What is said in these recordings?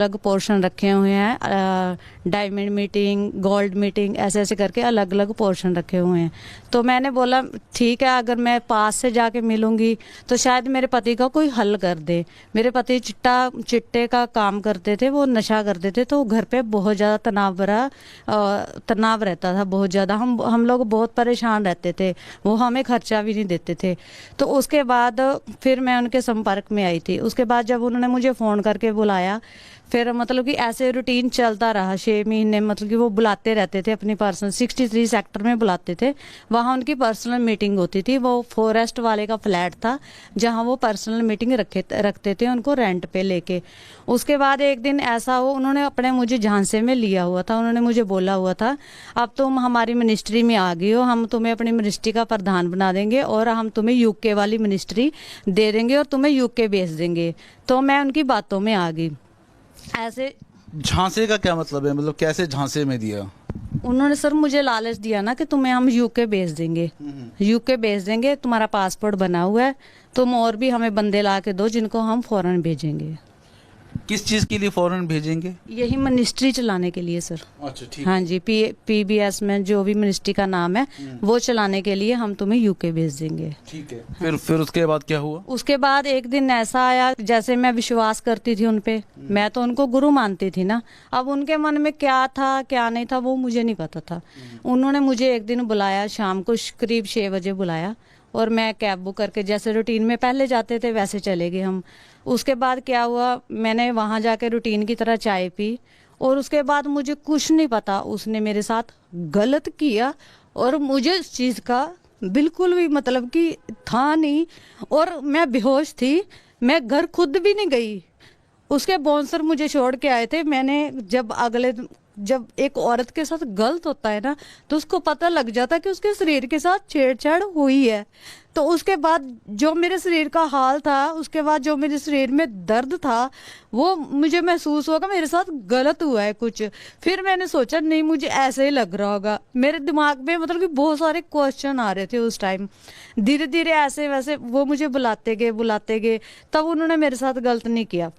अलग पोर्शन रखे हुए हैं, डायमंड मीटिंग, गोल्ड मीटिंग, ऐसे ऐसे करके अलग अलग पोर्शन रखे हुए हैं। तो मैंने बोला ठीक है, अगर मैं पास से जाके मिलूंगी तो शायद मेरे पति का कोई हल कर दे। मेरे पति चिट्टे का काम करते थे, वो नशा करते थे, तो घर पे बहुत ज़्यादा तनाव रहता था, बहुत ज़्यादा। हम लोग बहुत परेशान रहते थे, वो हमें खर्चा भी नहीं देते थे। तो उसके बाद फिर मैं उनके संपर्क में आई थी। उसके बाद जब उन्होंने मुझे फ़ोन करके बुलाया, फिर मतलब कि ऐसे रूटीन चलता रहा 6 महीने। मतलब कि वो बुलाते रहते थे अपनी पर्सनल, 63 सेक्टर में बुलाते थे, वहाँ उनकी पर्सनल मीटिंग होती थी। वो फॉरेस्ट वाले का फ्लैट था जहाँ वो पर्सनल मीटिंग रखते थे उनको रेंट पे लेके। उसके बाद एक दिन ऐसा हो, उन्होंने अपने मुझे झांसे में लिया हुआ था। उन्होंने मुझे बोला हुआ था, अब तुम हमारी मिनिस्ट्री में आ गई हो, हम तुम्हें अपनी मिनिस्ट्री का प्रधान बना देंगे और हम तुम्हें यूके वाली मिनिस्ट्री दे देंगे और तुम्हें यूके भेज देंगे। तो मैं उनकी बातों में आ गई। ऐसे झांसे का क्या मतलब है, मतलब कैसे झांसे में दिया? उन्होंने सर मुझे लालच दिया ना कि तुम्हें हम यूके भेज देंगे, यूके भेज देंगे, तुम्हारा पासपोर्ट बना हुआ है, तुम और भी हमें बंदे ला के दो जिनको हम फौरन भेजेंगे। किस चीज़ के लिए फौरन भेजेंगे? यही मिनिस्ट्री चलाने के लिए सर। अच्छा, ठीक। हाँ जी, पीबीएस में जो भी मिनिस्ट्री का नाम है वो चलाने के लिए हम तुम्हें यूके भेज देंगे। ठीक है। फिर उसके बाद क्या हुआ? उसके बाद एक दिन ऐसा आया, जैसे मैं विश्वास करती थी उन पे, मैं तो उनको गुरु मानती थी ना। अब उनके मन में क्या था क्या नहीं था वो मुझे नहीं पता था। उन्होंने मुझे एक दिन बुलाया, शाम को करीब 6 बजे बुलाया, और मैं कैब बुक करके जैसे रूटीन में पहले जाते थे वैसे चले गए हम। उसके बाद क्या हुआ, मैंने वहाँ जाके रूटीन की तरह चाय पी, और उसके बाद मुझे कुछ नहीं पता, उसने मेरे साथ गलत किया और मुझे इस चीज़ का बिल्कुल भी मतलब कि था नहीं, और मैं बेहोश थी। मैं घर खुद भी नहीं गई। उसके बाउंसर मुझे छोड़ के आए थे। मैंने जब एक औरत के साथ गलत होता है ना, तो उसको पता लग जाता है कि उसके शरीर के साथ छेड़छाड़ हुई है। तो उसके बाद जो मेरे शरीर का हाल था, उसके बाद जो मेरे शरीर में दर्द था, वो मुझे महसूस हुआ कि मेरे साथ गलत हुआ है कुछ। फिर मैंने सोचा नहीं, मुझे ऐसे ही लग रहा होगा। मेरे दिमाग में मतलब कि बहुत सारे क्वेश्चन आ रहे थे उस टाइम। धीरे धीरे ऐसे वैसे वो मुझे बुलाते गए, तब उन्होंने मेरे साथ गलत नहीं किया।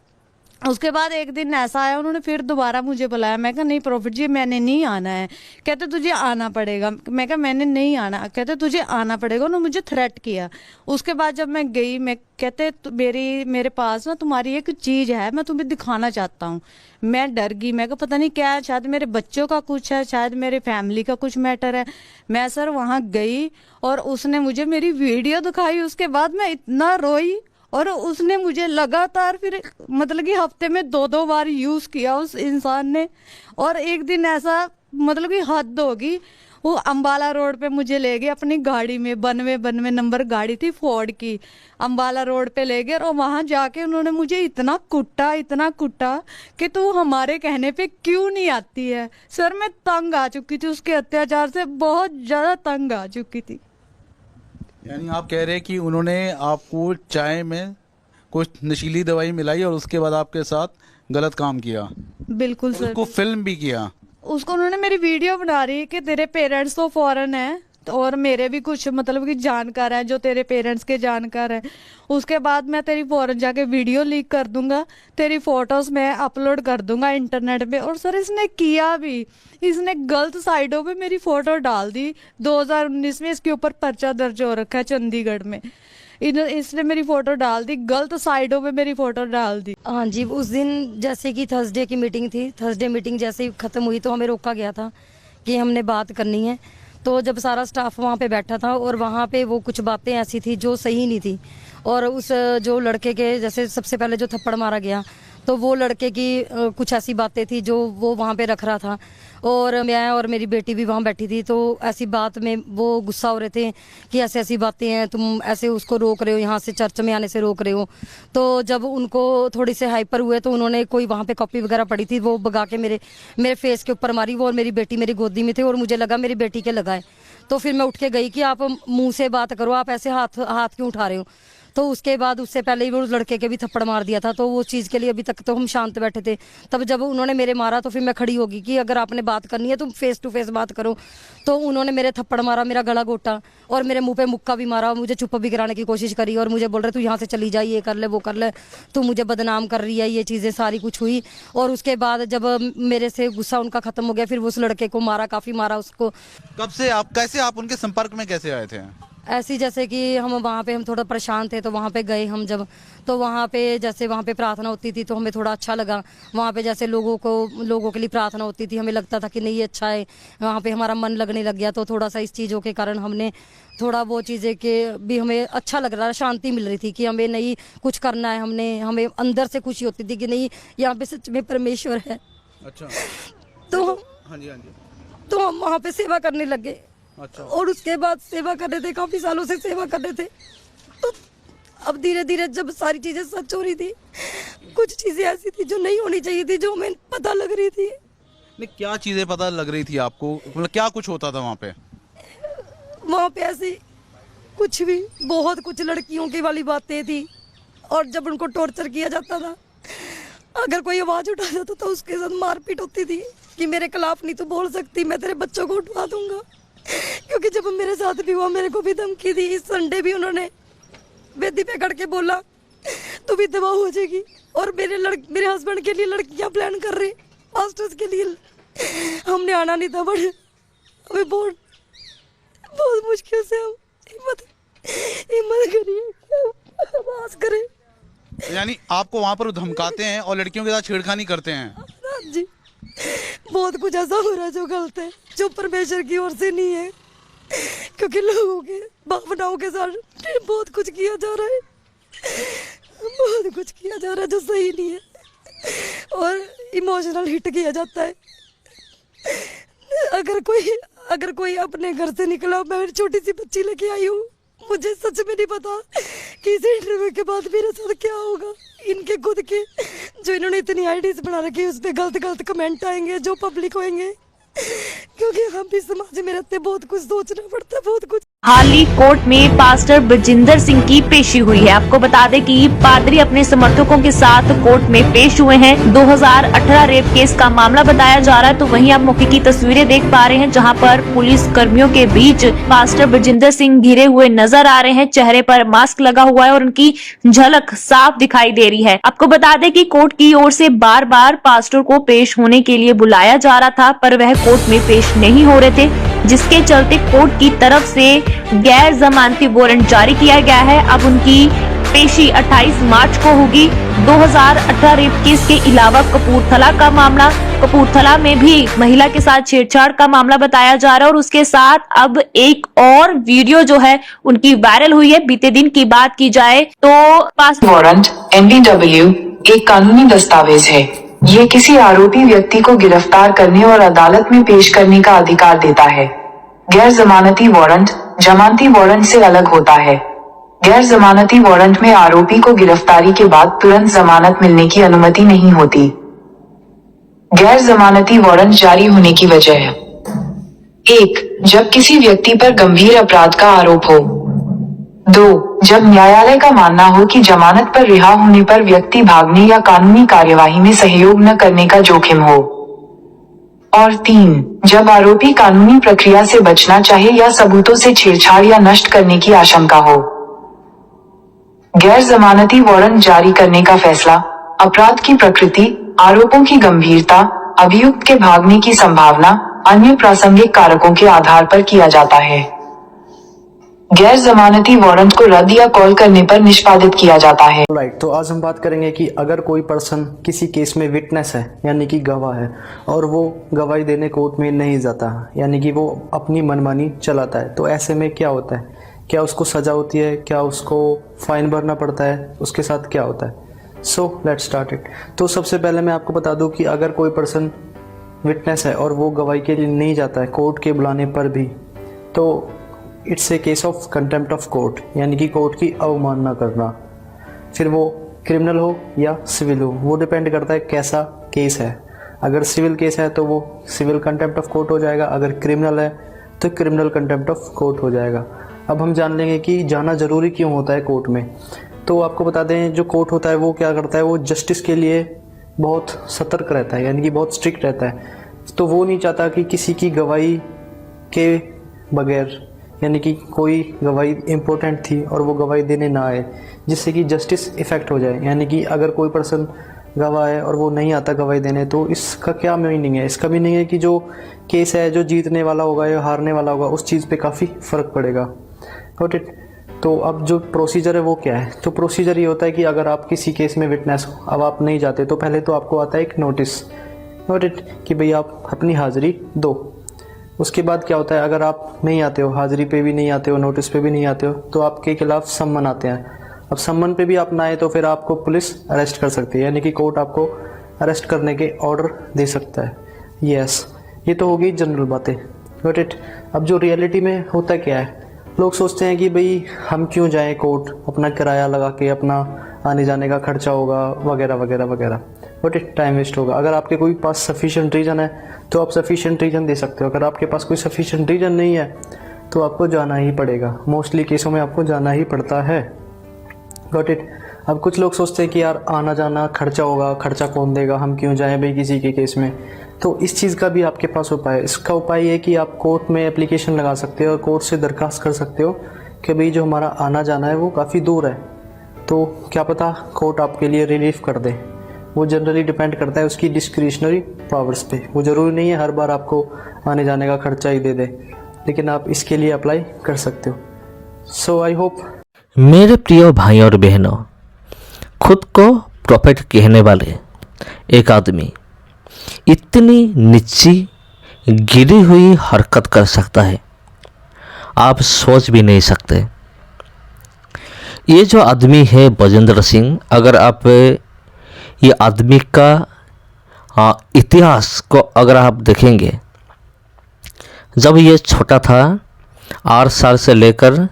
उसके बाद एक दिन ऐसा आया, उन्होंने फिर दोबारा मुझे बुलाया। मैं कहा नहीं प्रॉफिट जी, मैंने नहीं आना है। कहते तुझे आना पड़ेगा। मैं कहा मैंने नहीं आना। कहते तुझे आना पड़ेगा। उन्होंने मुझे थ्रेट किया। उसके बाद जब मैं गई, मैं कहते मेरे पास ना तुम्हारी एक चीज़ है, मैं तुम्हें दिखाना चाहता हूँ। मैं डर गई। मैं कहा पता नहीं क्या है, शायद मेरे बच्चों का कुछ है, शायद मेरे फैमिली का कुछ मैटर है। मैं सर वहाँ गई और उसने मुझे मेरी वीडियो दिखाई। उसके बाद मैं इतना रोई, और उसने मुझे लगातार फिर मतलब कि हफ्ते में 2-2 बार यूज़ किया उस इंसान ने। और एक दिन ऐसा मतलब कि हद होगी, वो अंबाला रोड पे मुझे ले गए अपनी गाड़ी में, 92 नंबर गाड़ी थी फोर्ड की। अंबाला रोड पे ले गए और वहाँ जाके उन्होंने मुझे इतना कुटा कि तू हमारे कहने पे क्यों नहीं आती है। सर मैं तंग आ चुकी थी उसके अत्याचार से, बहुत ज़्यादा तंग आ चुकी थी। यानी आप कह रहे हैं कि उन्होंने आपको चाय में कुछ नशीली दवाई मिलाई और उसके बाद आपके साथ गलत काम किया? बिल्कुल सर। उसको फिल्म भी किया? उसको उन्होंने मेरी वीडियो बना रही कि तेरे पेरेंट्स तो फॉरेन है और मेरे भी कुछ मतलब कि जानकार हैं जो तेरे पेरेंट्स के जानकार हैं। उसके बाद मैं तेरी फॉरेन जाके वीडियो लीक कर दूंगा, तेरी फोटोज मैं अपलोड कर दूंगा इंटरनेट पे। और सर इसने किया भी, इसने गलत साइडों पे मेरी फोटो डाल दी। 2019 में इसके ऊपर पर्चा दर्ज हो रखा है चंडीगढ़ में। इसने मेरी फोटो डाल दी, गलत साइडों पे मेरी फोटो डाल दी। हाँ जी, उस दिन जैसे कि थर्सडे की मीटिंग थी, थर्सडे मीटिंग जैसे ही ख़त्म हुई तो हमें रोका गया था कि हमने बात करनी है। तो जब सारा स्टाफ वहाँ पे बैठा था और वहाँ पे वो कुछ बातें ऐसी थी जो सही नहीं थी, और उस जो लड़के के जैसे सबसे पहले जो थप्पड़ मारा गया, तो वो लड़के की कुछ ऐसी बातें थी जो वो वहाँ पे रख रहा था, और मैं और मेरी बेटी भी वहाँ बैठी थी। तो ऐसी बात में वो गुस्सा हो रहे थे कि ऐसी ऐसी बातें हैं, तुम ऐसे उसको रोक रहे हो, यहाँ से चर्च में आने से रोक रहे हो। तो जब उनको थोड़ी से हाइपर हुए तो उन्होंने कोई वहाँ पे कॉपी वगैरह पड़ी थी, वो भगा के मेरे फेस के ऊपर मारी। वो और मेरी बेटी मेरी गोदी में थे और मुझे लगा मेरी बेटी के लगाए। तो फिर मैं उठ के गई कि आप मुँह से बात करो, आप ऐसे हाथ क्यों उठा रहे हो। तो उसके बाद उससे पहले ही वो उस लड़के के भी थप्पड़ मार दिया था। तो वो चीज़ के लिए अभी तक तो हम शांत बैठे थे। तब जब उन्होंने मेरे मारा तो फिर मैं खड़ी होगी कि अगर आपने बात करनी है तो फेस टू फेस बात करो। तो उन्होंने मेरे थप्पड़ मारा, मेरा गला घोटा और मेरे मुंह पे मुक्का भी मारा। मुझे चुप भी कराने की कोशिश करी और मुझे बोल रहे तू यहाँ से चली जा, ये कर ले वो कर ले, तू मुझे बदनाम कर रही है, ये चीज़ें सारी कुछ हुई। और उसके बाद जब मेरे से गुस्सा उनका खत्म हो गया फिर वो उस लड़के को मारा, काफ़ी मारा उसको। कब से आप, कैसे आप उनके संपर्क में कैसे आए थे? ऐसी जैसे कि हम वहाँ पे हम थोड़ा परेशान थे तो वहाँ पे गए हम जब, तो वहाँ पे जैसे वहाँ पे प्रार्थना होती थी तो हमें थोड़ा अच्छा लगा। वहाँ पे जैसे लोगों के लिए प्रार्थना होती थी, हमें लगता था कि नहीं ये अच्छा है, वहाँ पे हमारा मन लगने लग गया। तो थोड़ा सा इस चीज़ों के कारण हमने थोड़ा वो चीज़ें के भी हमें अच्छा लग रहा, शांति मिल रही थी कि हमें नहीं कुछ करना है, हमें अंदर से खुशी होती थी कि नहीं यहाँ पे सच में परमेश्वर है। अच्छा। तो हाँ जी, हाँ जी। तो हम वहाँ पे सेवा करने लगे। अच्छा। और उसके बाद सेवा कर रहे थे, काफी सालों से सेवा कर रहे थे। तो अब धीरे धीरे जब सारी चीजें सच हो रही थी, कुछ चीजें ऐसी थी जो नहीं होनी चाहिए थी, जो हमें पता लग रही थी। नहीं, क्या चीजें पता लग रही थी आपको? मतलब क्या कुछ होता था वहाँ पे? वहाँ पे ऐसी कुछ भी बहुत कुछ लड़कियों की वाली बातें थी। और जब उनको टॉर्चर किया जाता था, अगर कोई आवाज उठा जाता तो उसके साथ मारपीट होती थी कि मेरे खिलाफ नहीं तो बोल सकती, मैं तेरे बच्चों को उठवा दूंगा। क्योंकि जब मेरे साथ भी हुआ मेरे को भी धमकी दी। इस संडे भी उन्होंने वेदी पे खड़ के बोला तू भी दवा हो जाएगी। और मेरे हस्बैंड के लिए लड़कियां प्लान कर रहे मास्टर्स के लिए। हमने आना नहीं था, बट हमें बहुत मुश्किल से हम हिम्मत करिए, आवाज करें। यानी आपको वहाँ पर धमकाते हैं और लड़कियों के साथ छेड़खानी करते हैं? हाँ जी, बहुत कुछ ऐसा हो रहा है जो गलत है, जो परमेश्वर की ओर से नहीं है। क्योंकि लोगों के भावनाओं के साथ बहुत कुछ किया जा रहा है, बहुत कुछ किया जा रहा है जो सही नहीं है और इमोशनल हिट किया जाता है। अगर कोई अपने घर से निकला, मैं छोटी सी बच्ची लेके आई हूँ, मुझे सच में नहीं पता कि इस इंटरव्यू के बाद मेरे साथ क्या होगा। इनके खुद के जो इन्होंने इतनी आईडीज बना रखी है उस पर गलत कमेंट आएंगे जो पब्लिक होंगे। क्योंकि हम भी समाज में रहते, बहुत कुछ सोचना पड़ता है, बहुत कुछ। हाल ही कोर्ट में पास्टर बजिंदर सिंह की पेशी हुई है। आपको बता दें कि पादरी अपने समर्थकों के साथ कोर्ट में पेश हुए हैं। 2018 रेप केस का मामला बताया जा रहा है। तो वहीं आप मौके की तस्वीरें देख पा रहे हैं जहां पर पुलिस कर्मियों के बीच पास्टर बजिंदर सिंह घिरे हुए नजर आ रहे हैं। चेहरे पर मास्क लगा हुआ है और उनकी झलक साफ दिखाई दे रही है। आपको बता दें कि कोर्ट की ओर से बार बार पास्टर को पेश होने के लिए बुलाया जा रहा था, पर वह कोर्ट में पेश नहीं हो रहे थे, जिसके चलते कोर्ट की तरफ से गैर जमानती वारंट जारी किया गया है। अब उनकी पेशी 28 मार्च को होगी। 2018 रेप केस के अलावा कपूरथला में भी महिला के साथ छेड़छाड़ का मामला बताया जा रहा है और उसके साथ अब एक और वीडियो जो है उनकी वायरल हुई है। बीते दिन की बात की जाए तो वारंट NDW एक कानूनी दस्तावेज है। ये किसी आरोपी व्यक्ति को गिरफ्तार करने और अदालत में पेश करने का अधिकार देता है। गैर जमानती वारंट जमानती वारंट से अलग होता है। गैर जमानती वारंट में आरोपी को गिरफ्तारी के बाद तुरंत जमानत मिलने की अनुमति नहीं होती। गैर जमानती वारंट जारी होने की वजह है: 1. जब किसी व्यक्ति पर गंभीर अपराध का आरोप हो। 2. जब न्यायालय का मानना हो कि जमानत पर रिहा होने पर व्यक्ति भागने या कानूनी कार्यवाही में सहयोग न करने का जोखिम हो। और 3. जब आरोपी कानूनी प्रक्रिया से बचना चाहे या सबूतों से छेड़छाड़ या नष्ट करने की आशंका हो। गैर जमानती वारंट जारी करने का फैसला अपराध की प्रकृति, आरोपों की गंभीरता, अभियुक्त के भागने की संभावना, अन्य प्रासंगिक कारकों के आधार पर किया जाता है। गैर जमानती वारंट को रद्द या कॉल करने पर निष्पादित किया जाता है। राइट, तो आज हम बात करेंगे कि अगर कोई पर्सन किसी केस में विटनेस है यानी कि गवाह है और वो गवाही देने कोर्ट में नहीं जाता, यानी कि वो अपनी मनमानी चलाता है, तो ऐसे में क्या होता है? क्या उसको सज़ा होती है? क्या उसको फाइन भरना पड़ता है? उसके साथ क्या होता है? So let's start it. तो सबसे पहले मैं आपको बता दूं कि अगर कोई पर्सन विटनेस है और वो गवाही के लिए नहीं जाता है कोर्ट के बुलाने पर भी, तो it's a case of contempt of court, यानी कि कोर्ट की अवमानना करना। फिर वो क्रिमिनल हो या सिविल हो, वो डिपेंड करता है कैसा केस है। अगर सिविल केस है तो वो सिविल कंटेम्प्ट ऑफ कोर्ट हो जाएगा, अगर क्रिमिनल है तो क्रिमिनल कंटेम्प्ट ऑफ कोर्ट हो जाएगा। अब हम जान लेंगे कि जाना ज़रूरी क्यों होता है कोर्ट में। तो आपको बता दें, जो कोर्ट होता है वो क्या करता है, वो जस्टिस के लिए बहुत सतर्क रहता है, यानी कि बहुत स्ट्रिक्ट रहता है। तो वो नहीं चाहता कि किसी की गवाही के बगैर, यानी कि कोई गवाही इम्पोर्टेंट थी और वो गवाही देने ना आए, जिससे कि जस्टिस इफ़ेक्ट हो जाए। यानी कि अगर कोई पर्सन गवाह है और वो नहीं आता गवाही देने, तो इसका क्या मीनिंग है? इसका मीनिंग है कि जो केस है, जो जीतने वाला होगा या हारने वाला होगा, उस चीज़ पे काफ़ी फ़र्क पड़ेगा। Got it? तो अब जो प्रोसीजर है वो क्या है? तो प्रोसीजर ये होता है कि अगर आप किसी केस में विटनेस हो, अब आप नहीं जाते, तो पहले तो आपको आता है एक नोटिस, गॉट इट, कि भाई आप अपनी हाज़िरी दो। उसके बाद क्या होता है, अगर आप नहीं आते हो, हाज़िरी पे भी नहीं आते हो, नोटिस पे भी नहीं आते हो, तो आपके खिलाफ सम्मन आते हैं। अब सम्मन पे भी आप ना आए तो फिर आपको पुलिस अरेस्ट कर सकती है, यानी कि कोर्ट आपको अरेस्ट करने के ऑर्डर दे सकता है। यस, ये तो हो गई जनरल बातें, गॉट इट। अब जो रियलिटी में होता क्या है, लोग सोचते हैं कि भाई हम क्यों जाएं कोर्ट, अपना किराया लगा के, अपना आने जाने का खर्चा होगा वगैरह वगैरह वगैरह, बट टाइम वेस्ट होगा। अगर आपके कोई पास सफिशिएंट रीज़न है तो आप सफिशिएंट रीज़न दे सकते हो। अगर आपके पास कोई सफिशिएंट रीज़न नहीं है तो आपको जाना ही पड़ेगा। मोस्टली केसों में आपको जाना ही पड़ता है, गॉट इट। अब कुछ लोग सोचते हैं कि यार आना जाना खर्चा होगा, खर्चा कौन देगा, हम क्यों जाएं भाई किसी के केस में। तो इस चीज़ का भी आपके पास उपाय है। इसका उपाय है कि आप कोर्ट में एप्लीकेशन लगा सकते हो और कोर्ट से दरख्वास्त कर सकते हो कि भाई जो हमारा आना जाना है वो काफ़ी दूर है, तो क्या पता कोर्ट आपके लिए रिलीफ कर दे। वो जनरली डिपेंड करता है उसकी डिस्क्रिशनरी पावर्स पे। वो ज़रूरी नहीं है हर बार आपको आने जाने का खर्चा ही दे दे, लेकिन आप इसके लिए अप्लाई कर सकते हो। सो आई होप। मेरे प्रिय भाई और बहनों, खुद को प्रॉफिट कहने वाले एक आदमी इतनी नीची गिरी हुई हरकत कर सकता है, आप सोच भी नहीं सकते। ये जो आदमी है बजेंद्र सिंह, अगर आप ये आदमी का इतिहास को अगर आप देखेंगे, जब ये छोटा था 8 साल से लेकर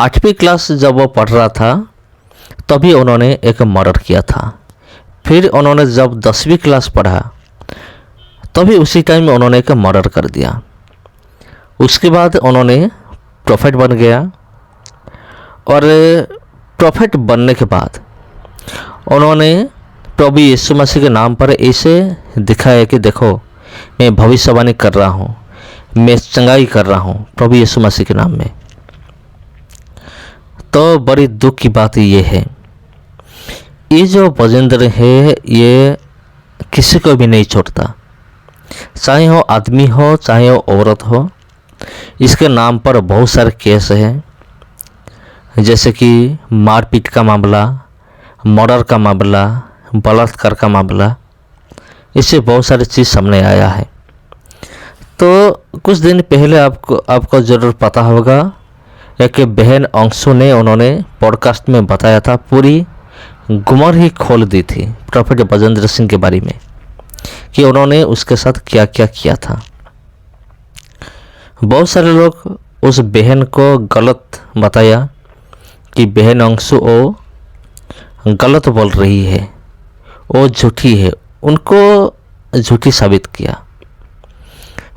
8वीं क्लास जब वो पढ़ रहा था तभी उन्होंने एक मर्डर किया था। फिर उन्होंने जब 10वीं क्लास पढ़ा तभी उसी टाइम में उन्होंने एक मर्डर कर दिया। उसके बाद उन्होंने प्रॉफिट बन गया और प्रॉफिट बनने के बाद उन्होंने प्रभु यीशु मसीह के नाम पर ऐसे दिखाया कि देखो मैं भविष्यवाणी कर रहा हूँ, मैं चंगाई कर रहा हूँ प्रभु यीशु मसीह के नाम में। तो बड़ी दुख की बात ये है, ये जो बजेंद्र है ये किसी को भी नहीं छोड़ता, चाहे वो आदमी हो चाहे वो औरत हो। इसके नाम पर बहुत सारे केस हैं, जैसे कि मारपीट का मामला, मर्डर का मामला, बलात्कार का मामला, इससे बहुत सारी चीज़ सामने आया है। तो कुछ दिन पहले आपको ज़रूर पता होगा, एक बहन अंशु ने उन्होंने पॉडकास्ट में बताया था, पूरी गुमर ही खोल दी थी प्रॉफिट बजेंद्र सिंह के बारे में कि उन्होंने उसके साथ क्या क्या किया था। बहुत सारे लोग उस बहन को गलत बताया कि बहन अंशु वो गलत बोल रही है, वो झूठी है, उनको झूठी साबित किया।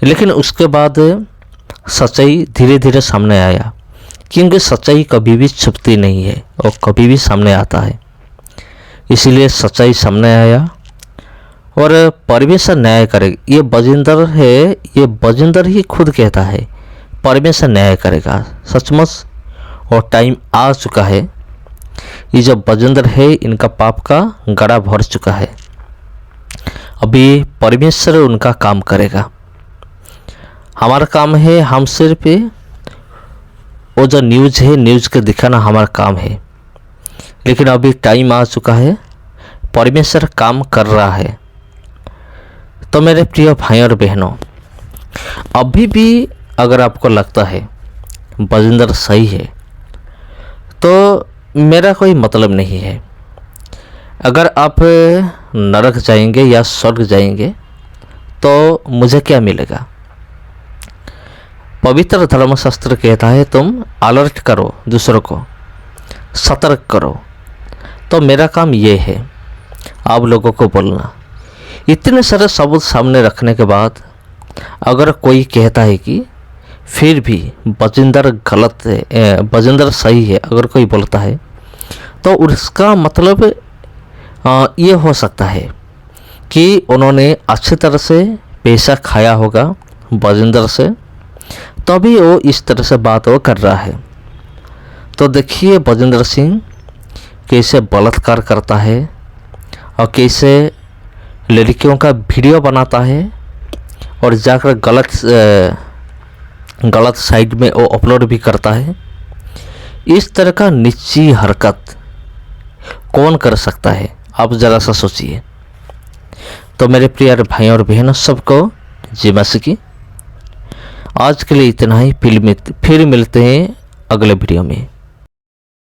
लेकिन उसके बाद सच्चाई धीरे धीरे सामने आया, क्योंकि सच्चाई कभी भी छुपती नहीं है और कभी भी सामने आता है। इसलिए सच्चाई सामने आया और परमेश्वर न्याय करेगा। ये बजेंद्र है, ये बजेंद्र ही खुद कहता है परमेश्वर न्याय करेगा। सचमुच और टाइम आ चुका है, ये जो बजेंद्र है इनका पाप का गड़ा भर चुका है। अभी परमेश्वर उनका काम करेगा। हमारा काम है, हम सिर्फ वो जो न्यूज़ है न्यूज़ के दिखाना हमारा काम है। लेकिन अभी टाइम आ चुका है, परमेश्वर काम कर रहा है। तो मेरे प्रिय भाई और बहनों, अभी भी अगर आपको लगता है बजेंद्र सही है तो मेरा कोई मतलब नहीं है। अगर आप नरक जाएंगे या स्वर्ग जाएंगे तो मुझे क्या मिलेगा? पवित्र धर्मशास्त्र कहता है तुम अलर्ट करो, दूसरों को सतर्क करो। तो मेरा काम ये है आप लोगों को बोलना। इतने सारे सबूत सामने रखने के बाद अगर कोई कहता है कि फिर भी बजिंदर गलत है, बजिंदर सही है अगर कोई बोलता है तो उसका मतलब ये हो सकता है कि उन्होंने अच्छी तरह से पैसा खाया होगा बजिंदर से, तभी वो इस तरह से बात वो कर रहा है। तो देखिए बजिंदर सिंह कैसे बलात्कार करता है और कैसे लड़कियों का वीडियो बनाता है और जाकर गलत साइट में वो अपलोड भी करता है। इस तरह का नीची हरकत कौन कर सकता है, आप ज़रा सा सोचिए। तो मेरे प्रिय भाई और बहनों सबको जय माता की। आज के लिए इतना ही, फिर मिलते हैं अगले वीडियो में।